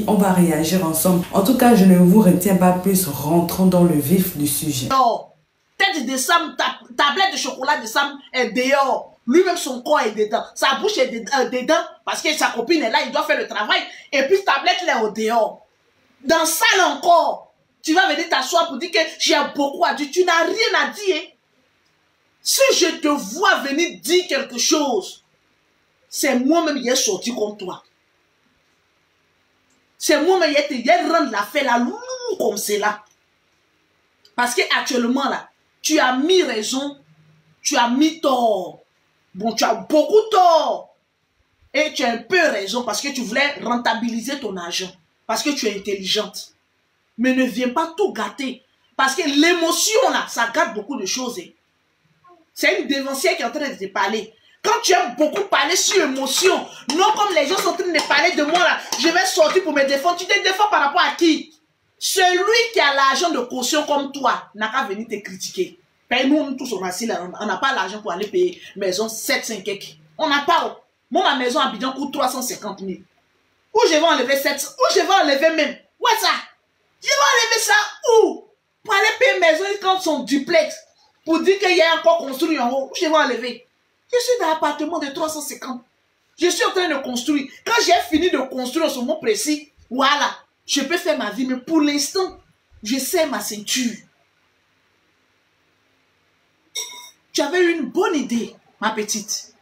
On va réagir ensemble. En tout cas, je ne vous retiens pas plus. Rentrons dans le vif du sujet. Dehors. Tête de Sam, tablette de chocolat de Sam est dehors. Lui-même, son corps est dedans. Sa bouche est dedans parce que sa copine est là, il doit faire le travail. Et puis, tablette, elle est au dehors. Dans salle encore, tu vas venir t'asseoir pour dire que j'ai beaucoup à dire. Tu n'as rien à dire. Si je te vois venir dire quelque chose, c'est moi-même qui ai sorti comme toi. C'est moi-même qui ai rendu l'affaire là, lourd comme c'est là. Parce que actuellement là, tu as mis raison, tu as mis tort. Bon, tu as beaucoup tort. Et tu as un peu raison parce que tu voulais rentabiliser ton argent. Parce que tu es intelligente. Mais ne viens pas tout gâter. Parce que l'émotion là, ça gâte beaucoup de choses. Hein. C'est une dévancière qui est en train de te parler. Quand tu aimes beaucoup parler sur émotion, non comme les gens sont en train de parler de moi là, je vais sortir pour me défendre. Tu te défends par rapport à qui? Celui qui a l'argent de caution comme toi n'a qu'à venir te critiquer. Nous tous on assis là, on n'a pas l'argent pour aller payer maison 7-5 quelques. On n'a pas. Moi ma maison à Abidjan coûte 350 000. Où je vais enlever 700? Où je vais enlever même? Où est ça? Je vais enlever ça où? Pour aller payer maison quand son duplex. Pour dire qu'il y a encore construit en haut. Où je vais enlever? Je suis dans un appartement de 350. Je suis en train de construire. Quand j'ai fini de construire en ce moment précis, voilà, je peux faire ma vie. Mais pour l'instant, je serre ma ceinture. Tu avais une bonne idée, ma petite.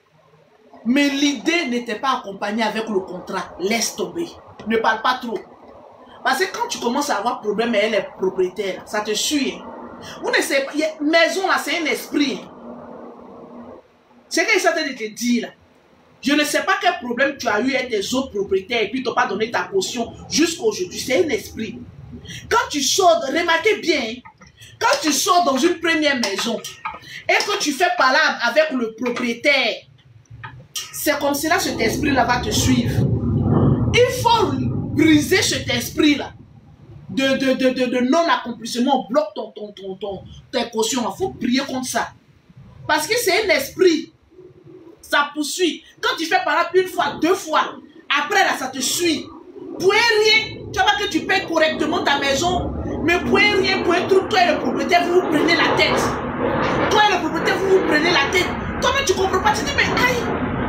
Mais l'idée n'était pas accompagnée avec le contrat. Laisse tomber. Ne parle pas trop. Parce que quand tu commences à avoir problème et elle est propriétaire, ça te suit. Vous ne savez pas, maison là, c'est un esprit. C'est ce qu'il s'agit de te dire là. Je ne sais pas quel problème tu as eu avec tes autres propriétaires et puis tu n'as pas donné ta caution jusqu'à aujourd'hui. C'est un esprit. Quand tu sors, remarquez bien, quand tu sors dans une première maison et que tu fais parler avec le propriétaire, c'est comme cela cet esprit-là va te suivre. Il faut briser cet esprit-là de non-accomplissement. On bloque tes cautions. Il faut prier contre ça. Parce que c'est un esprit. Ça poursuit. Quand tu fais parler une fois, 2 fois, après là, ça te suit. Pour rien, tu vois que tu payes correctement ta maison, mais pour rien, pour un truc, toi et le propriétaire, vous prenez la tête. Toi et le propriétaire, vous prenez la tête. Toi-même, tu ne comprends pas. Tu dis, mais aïe,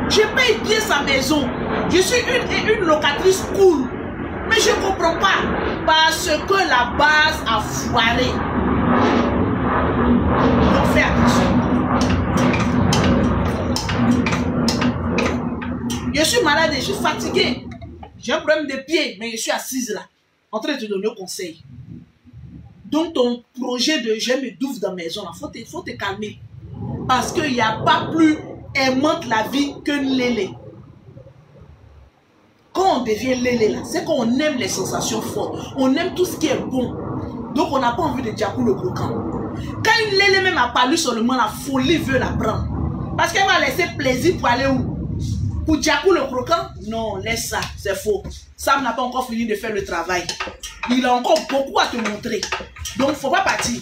je paye bien sa maison. Je suis une locatrice cool. Mais je ne comprends pas. Parce que la base a foiré. Donc, fais attention. Je suis malade et je suis fatiguée. J'ai un problème de pied, mais je suis assise là, en train de te donner un conseil. Donc, ton projet de je me douve dans la maison, il faut te calmer. Parce qu'il n'y a pas plus aimante la vie que lélé. Quand on devient lélé là, c'est qu'on aime les sensations fortes. On aime tout ce qui est bon. Donc, on n'a pas envie de Djakou le croquant. Quand une lélé même a parlé seulement, la folie veut la prendre. Parce qu'elle va laisser plaisir pour aller où? Pour Djakou le croquant? Non, laisse ça, c'est faux. Sam n'a pas encore fini de faire le travail. Il a encore beaucoup à te montrer. Donc, il ne faut pas partir.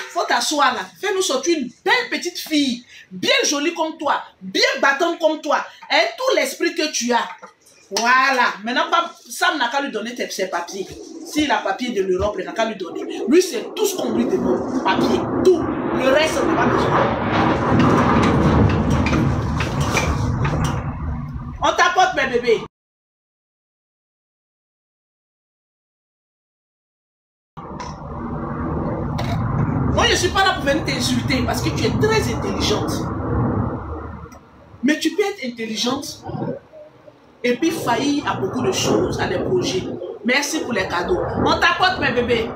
Faut t'asseoir là. Fais-nous sortir une belle petite fille, bien jolie comme toi, bien battante comme toi, et tout l'esprit que tu as. Voilà. Maintenant, Sam n'a qu'à lui donner ses papiers. S'il a papier de l'Europe, il n'a qu'à lui donner. Lui, c'est tout ce qu'on lui demande. Papier, tout. Le reste, on n'a pas besoin. On t'apporte mes bébés. Moi, je ne suis pas là pour venir t'insulter parce que tu es très intelligente. Mais tu peux être intelligente et puis faillir à beaucoup de choses, à des projets. Merci pour les cadeaux. On t'apporte mes bébés.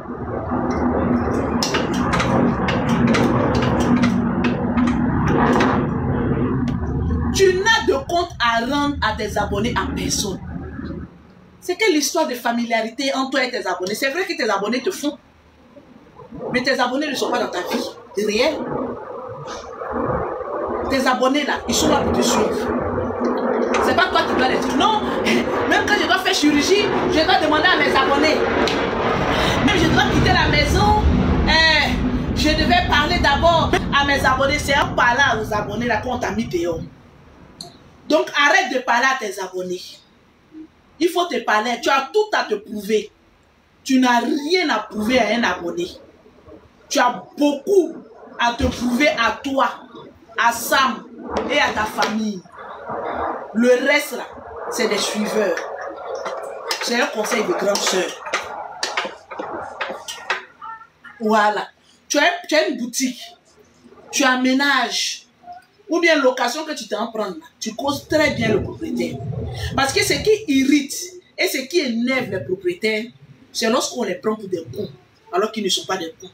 Tu n'as de compte à rendre à tes abonnés à personne. C'est quelle histoire de familiarité entre toi et tes abonnés? C'est vrai que tes abonnés te font. Mais tes abonnés ne sont pas dans ta vie réelle. Tes abonnés là, ils sont là pour te suivre. C'est pas toi qui dois les dire. Non, même quand je dois faire chirurgie, je dois demander à mes abonnés. Même je dois quitter la maison, je devais parler d'abord à mes abonnés. C'est en parlant aux abonnés là qu'on t'a mis dehors. Donc arrête de parler à tes abonnés. Il faut te parler. Tu as tout à te prouver. Tu n'as rien à prouver à un abonné. Tu as beaucoup à te prouver à toi, à Sam et à ta famille. Le reste là, c'est des suiveurs. C'est un conseil de grande sœur. Voilà. Tu as une boutique. Tu aménages. Ou bien location que tu t'en prends là. Tu causes très bien le propriétaire. Parce que ce qui irrite et ce qui énerve les propriétaires, c'est lorsqu'on les prend pour des cons, alors qu'ils ne sont pas des cons.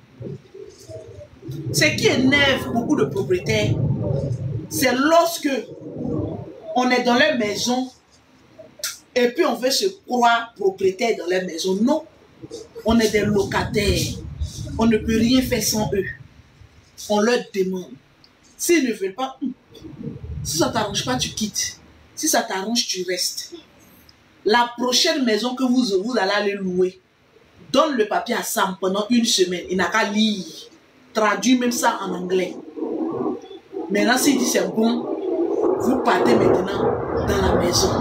Ce qui énerve beaucoup de propriétaires, c'est lorsque on est dans leur maison et puis on veut se croire propriétaire dans leur maison. Non, on est des locataires. On ne peut rien faire sans eux. On leur demande. S'ils ne veulent pas, si ça ne t'arrange pas, tu quittes. Si ça t'arrange, tu restes. La prochaine maison que vous allez aller louer, donne le papier à Sam pendant une semaine. Il n'a qu'à lire. Traduit même ça en anglais. Maintenant, s'il dit c'est bon, vous partez maintenant dans la maison.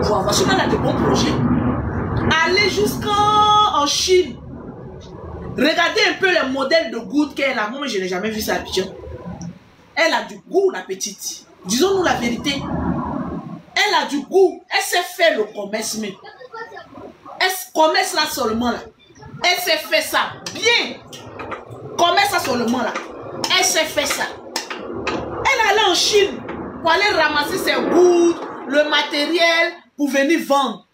Voilà. Parce qu'on a de bons projets. Allez jusqu'en Chine. Regardez un peu les modèles de gouttes qu'elle a. Moi, je n'ai jamais vu ça à Abidjan. Elle a du goût, la petite. Disons-nous la vérité. Elle a du goût. Elle sait faire le commerce même. Elle commerce là seulement là. Elle sait faire ça bien. Commerce ça seulement là. Elle sait faire ça. Elle allait en Chine pour aller ramasser ses gouttes, le matériel pour venir vendre.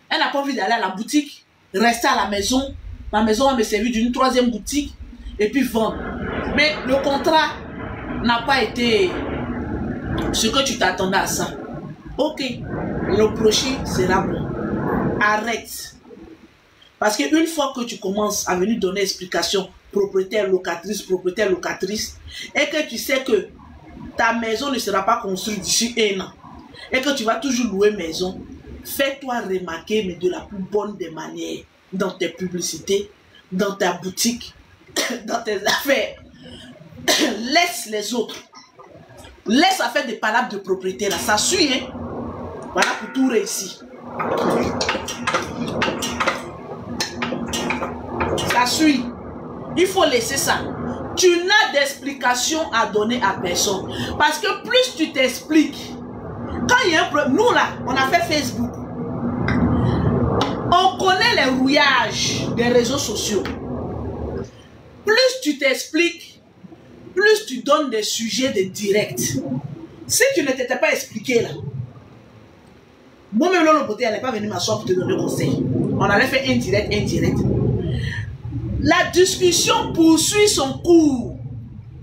Elle n'a pas envie d'aller à la boutique, rester à la maison. Ma maison va me servir d'une troisième boutique et puis vendre. Mais le contrat n'a pas été ce que tu t'attendais à ça. Ok, le prochain sera bon. Arrête. Parce qu'une fois que tu commences à venir donner explication, propriétaire, locatrice, et que tu sais que ta maison ne sera pas construite d'ici 1 an, et que tu vas toujours louer maison, fais-toi remarquer, mais de la plus bonne des manières, dans tes publicités, dans ta boutique, dans tes affaires. Laisse les autres. Laisse à faire des palabres de propriétaire là. Ça suit, hein. Voilà pour tout réussir. Ça suit. Il faut laisser ça. Tu n'as d'explication à donner à personne. Parce que plus tu t'expliques, quand il y a un problème, nous là, on a fait Facebook. On connaît les rouillages des réseaux sociaux. Plus tu t'expliques, plus tu donnes des sujets de direct. Si tu ne t'étais pas expliqué là, moi-même, l'autre côté, elle n'est pas venue m'asseoir pour te donner conseil. On allait faire indirect. La discussion poursuit son cours.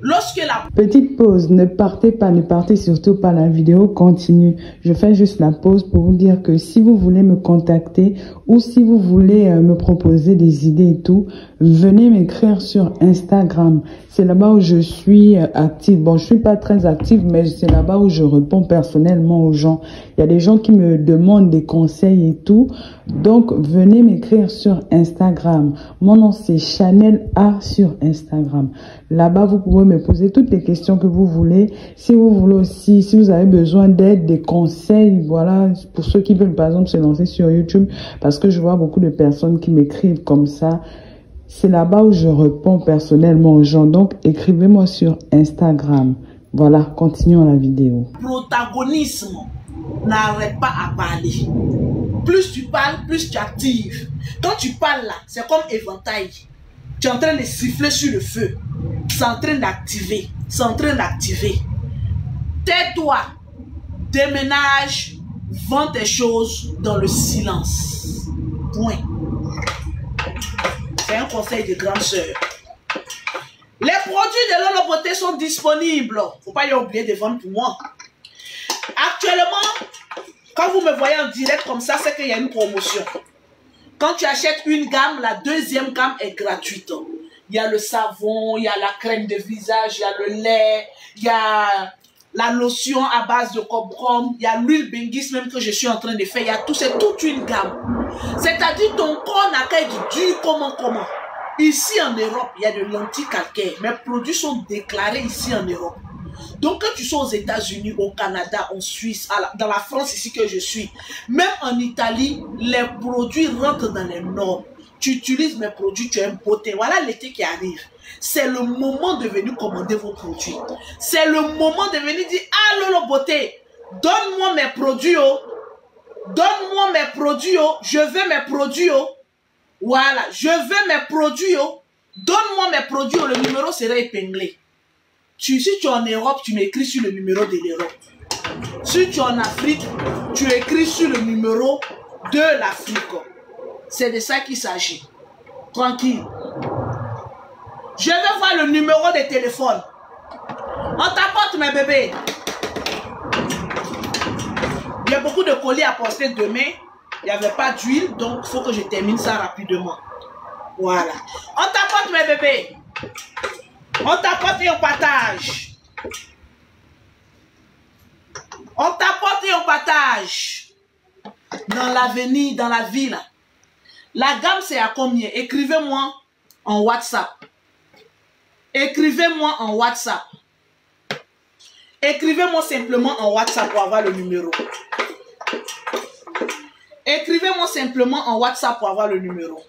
Lorsque la... Petite pause, ne partez surtout pas, la vidéo continue. Je fais juste la pause pour vous dire que si vous voulez me contacter ou si vous voulez me proposer des idées et tout, venez m'écrire sur Instagram. C'est là-bas où je suis active. Bon, je suis pas très active, mais c'est là-bas où je réponds personnellement aux gens. Il y a des gens qui me demandent des conseils et tout. Donc, venez m'écrire sur Instagram. Mon nom, c'est Chanel A sur Instagram. Là-bas, vous pouvez me poser toutes les questions que vous voulez. Si vous voulez aussi, si vous avez besoin d'aide, des conseils, voilà, pour ceux qui veulent par exemple se lancer sur YouTube, parce que je vois beaucoup de personnes qui m'écrivent comme ça. C'est là-bas où je réponds personnellement aux gens. Donc, écrivez-moi sur Instagram. Voilà, continuons la vidéo. Protagonisme, n'arrête pas à parler. Plus tu parles, plus tu actives. Quand tu parles là, c'est comme éventail. Tu es en train de siffler sur le feu. C'est en train d'activer. C'est en train d'activer. Tais-toi. Déménage. Vends tes choses dans le silence. Point. C'est un conseil de grande sœur. Les produits de Lolo Beauté sont disponibles. Il ne faut pas y oublier de vendre pour moi. Actuellement, quand vous me voyez en direct comme ça, c'est qu'il y a une promotion. Quand tu achètes une gamme, la deuxième gamme est gratuite. Il y a le savon, il y a la crème de visage, il y a le lait, il y a la lotion à base de coprom, il y a l'huile Bengis même que je suis en train de faire. Il y a tout, c'est toute une gamme. C'est-à-dire ton corps n'a qu'à être dur comment. Ici en Europe, il y a de l'anti-calcaire. Mes produits sont déclarés ici en Europe. Donc, quand tu sois aux États-Unis, au Canada, en Suisse, dans la France ici que je suis, même en Italie, les produits rentrent dans les normes. Tu utilises mes produits, tu as une beauté. Voilà l'été qui arrive. C'est le moment de venir commander vos produits. C'est le moment de venir dire, ah Lolo beauté, donne-moi mes produits, oh. Donne-moi mes produits, oh. Je veux mes produits, oh. Voilà, je veux mes produits, oh. Donne-moi mes produits, oh. Le numéro sera épinglé. Si tu es en Europe, tu m'écris sur le numéro de l'Europe. Si tu es en Afrique, tu écris sur le numéro de l'Afrique. C'est de ça qu'il s'agit. Tranquille. Je vais voir le numéro de téléphone. On t'apporte mes bébés. Il y a beaucoup de colis à porter demain. Il n'y avait pas d'huile, donc il faut que je termine ça rapidement. Voilà. On t'apporte mes bébés. On t'apporte et on partage. On t'apporte et on partage. Dans l'avenir, dans la ville. La gamme, c'est à combien? Écrivez-moi en WhatsApp. Écrivez-moi en WhatsApp. Écrivez-moi simplement en WhatsApp pour avoir le numéro. Écrivez-moi simplement en WhatsApp pour avoir le numéro.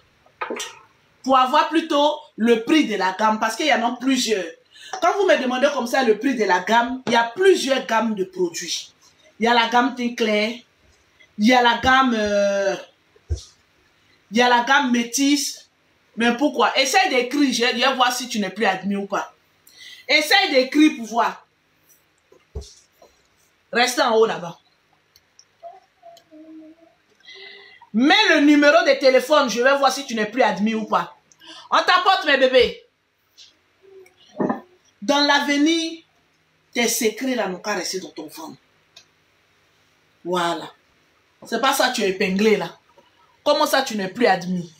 Pour avoir plutôt le prix de la gamme, parce qu'il y en a plusieurs. Quand vous me demandez comme ça le prix de la gamme, il y a plusieurs gammes de produits. Il y a la gamme teint clair, il y a la gamme... il y a la gamme métisse. Mais pourquoi? Essaye d'écrire, je vais voir si tu n'es plus admis ou pas. Essaye d'écrire pour voir. Reste en haut là-bas. Mets le numéro de téléphone, je vais voir si tu n'es plus admis ou pas. On t'apporte mes bébés. Dans l'avenir, tes secrets là n'ont qu'à rester dans ton ventre. Voilà. C'est pas ça que tu es épinglé là. Comment ça tu n'es plus admis?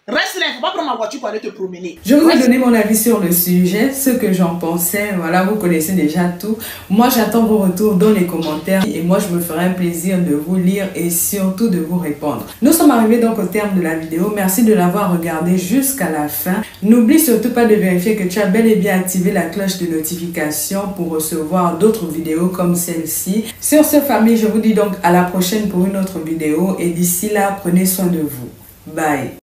Reste là, il ne faut pas prendre ma voiture pour aller te promener. Je vous ai donné mon avis sur le sujet, ce que j'en pensais. Voilà, vous connaissez déjà tout. Moi, j'attends vos retours dans les commentaires et moi, je me ferai un plaisir de vous lire et surtout de vous répondre. Nous sommes arrivés donc au terme de la vidéo. Merci de l'avoir regardé jusqu'à la fin. N'oublie surtout pas de vérifier que tu as bel et bien activé la cloche de notification pour recevoir d'autres vidéos comme celle-ci. Sur ce, famille, je vous dis donc à la prochaine pour une autre vidéo et d'ici là, prenez soin de vous. Bye.